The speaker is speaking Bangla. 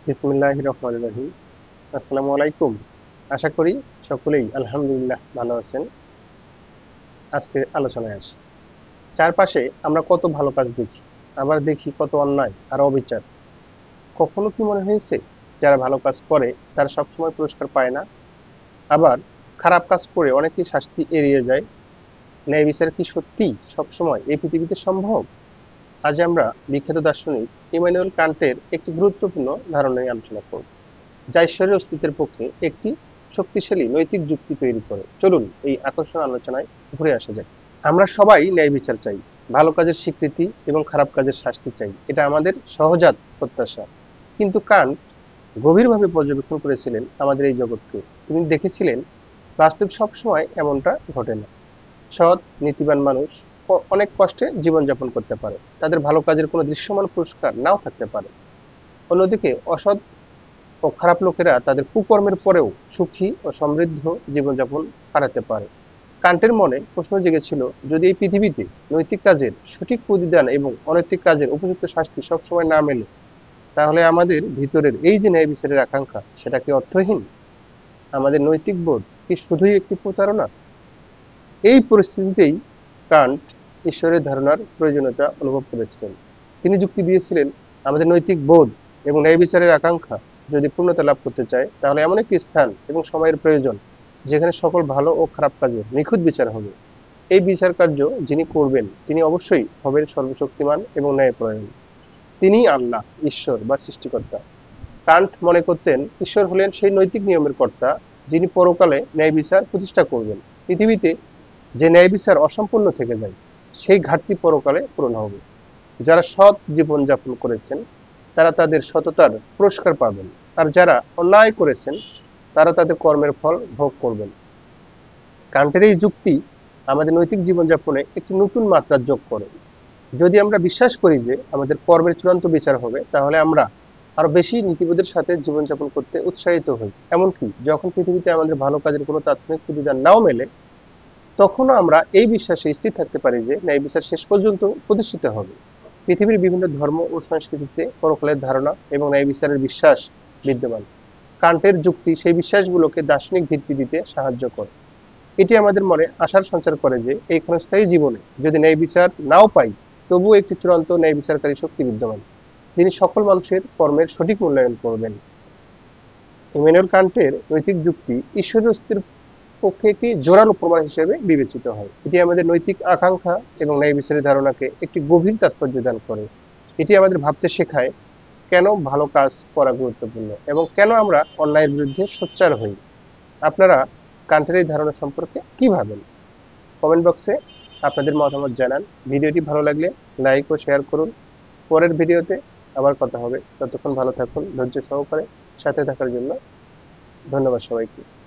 বিসমিল্লাহির রহমানির রহিম। আসসালামু আলাইকুম। আশা করি সকলেই আলহামদুলিল্লাহ ভালো আছেন। আজকে আলোচনায় আসি। চারপাশে আমরা কত ভালো কাজ দেখি, আবার দেখি কত অন্যায় আর অবিচার। কখনো কি মনে হয়েছে যারা ভালো কাজ করে তারা সবসময় পুরস্কার পায় না? আবার খারাপ কাজ করে অনেকেই শাস্তি এড়িয়ে যায়। ন্যায় বিচার কি সত্যি সবসময় এই পৃথিবীতে সম্ভব? আজ আমরা বিখ্যাত দার্শনিক ইমানুয়েল কান্টের একটি গুরুত্বপূর্ণ ধারণা নিয়ে আলোচনা করব, যা ঈশ্বরের অস্তিত্বের পক্ষে একটি শক্তিশালী নৈতিক যুক্তি তৈরি করে। চলুন এই আকর্ষণ আলোচনায় ঘুরে আসা যাক। আমরা সবাই ন্যায় বিচার চাই, ভালো কাজের স্বীকৃতি এবং খারাপ কাজের শাস্তি চাই। এটা আমাদের সহজাত প্রত্যাশা। কিন্তু কান্ট গভীরভাবে পর্যবেক্ষণ করেছিলেন আমাদের এই জগৎকে। তিনি দেখেছিলেন বাস্তব সবসময় এমনটা ঘটে না। সৎ নীতিবান মানুষ অনেক কষ্টে জীবনযাপন করতে পারে, তাদের ভালো কাজের কোনো দৃশ্যমান পুরস্কার নাও থাকতে পারে। অন্যদিকে অসৎ ও খারাপ লোকেরা তাদের কুকর্মের পরেও সুখী ও সমৃদ্ধ জীবনযাপন কাটাতে পারে। কান্টের মনে প্রশ্ন জেগেছিল, যদি এই পৃথিবীতে নৈতিক কাজের সঠিক প্রতিদান এবং অনৈতিক কাজের উপযুক্ত শাস্তি সবসময় না মেলে, তাহলে আমাদের ভিতরের এই যে ন্যায় বিচারের আকাঙ্ক্ষা, সেটা কি অর্থহীন? আমাদের নৈতিক বোধ কি শুধুই একটি প্রতারণা? এই পরিস্থিতিতেই কান্ট ঈশ্বরের ধারণার প্রয়োজনীয়তা অনুভব করেছিলেন। তিনি যুক্তি দিয়েছিলেন, আমাদের নৈতিক বোধ এবং ন্যায় বিচারের আকাঙ্ক্ষা যদি পূর্ণতা লাভ করতে চায়, তাহলে এমন একটি স্থান এবং সময়ের প্রয়োজন যেখানে সকল ভালো ও খারাপ কাজের নিখুঁত বিচার হবে। এই বিচার কার্য যিনি করবেন তিনি অবশ্যই হবেন সর্বশক্তিমান এবং ন্যায়পরায়ণ। তিনিই আল্লাহ, ঈশ্বর বা সৃষ্টিকর্তা। কান্ট মনে করতেন ঈশ্বর হলেন সেই নৈতিক নিয়মের কর্তা যিনি পরকালে ন্যায় বিচার প্রতিষ্ঠা করবেন। পৃথিবীতে যে ন্যায় বিচার অসম্পূর্ণ থেকে যায়, সেই ঘাটতি পরকালে পূরণ হবে। যারা সৎ জীবনযাপন করেছেন তারা তাদের সততার পুরস্কার পাবেন, আর যারা অন্যায় করেছেন তারা তাদের কর্মের ফল ভোগ করবেন। কান্টের এই যুক্তি আমাদের নৈতিক জীবনযাপনে একটি নতুন মাত্রা যোগ করে। যদি আমরা বিশ্বাস করি যে আমাদের কর্মের চূড়ান্ত বিচার হবে, তাহলে আমরা আরো বেশি নীতিবোধের সাথে জীবনযাপন করতে উৎসাহিত হই। এমনকি যখন পৃথিবীতে আমাদের ভালো কাজের কোনো তাৎক্ষণিক প্রতিদান নাও মেলে, তখনও আমরা এই বিশ্বাসে স্থির থাকতে পারি যে ন্যায় বিচার শেষ পর্যন্ত প্রতিষ্ঠিত হবে। পৃথিবীর বিভিন্ন ধর্ম ও সংস্কৃতিতে পরকালের ধারণা এবং ন্যায় বিচারের বিশ্বাস বিদ্যমান। কান্টের যুক্তি সেই বিশ্বাসগুলোকে দার্শনিক ভিত্তি দিতে সাহায্য করে। এটি আমাদের মনে আশার সঞ্চার করে যে এই ক্ষণস্থায়ী জীবনে যদি ন্যায় বিচার নাও পাই, তবুও একটি চূড়ান্ত ন্যায় বিচারকারী শক্তি বিদ্যমান, যিনি সকল মানুষের কর্মের সঠিক মূল্যায়ন করবেন। ইমানুয়েল কান্টের নৈতিক যুক্তি ঈশ্বরের অস্তিত্বের পক্ষে একটি জোরালো প্রমাণ হিসেবে বিবেচিত হয়। এটি আমাদের নৈতিক আকাঙ্ক্ষা এবং ন্যায় বিচারের ধারণাকে একটি গভীর তাৎপর্য দান করে। এটি আমাদের ভাবতে শেখায় কেন ভালো কাজ করা গুরুত্বপূর্ণ এবং কেন আমরা অন্যায়ের বিরুদ্ধে সোচ্চার হই। আপনারা কান্টের এই ধারণা সম্পর্কে কি ভাবেন? কমেন্ট বক্সে আপনাদের মতামত জানান। ভিডিওটি ভালো লাগলে লাইক ও শেয়ার করুন। পরের ভিডিওতে আবার কথা হবে। ততক্ষণ ভালো থাকুন। ধৈর্য সহকারে সাথে থাকার জন্য ধন্যবাদ সবাইকে।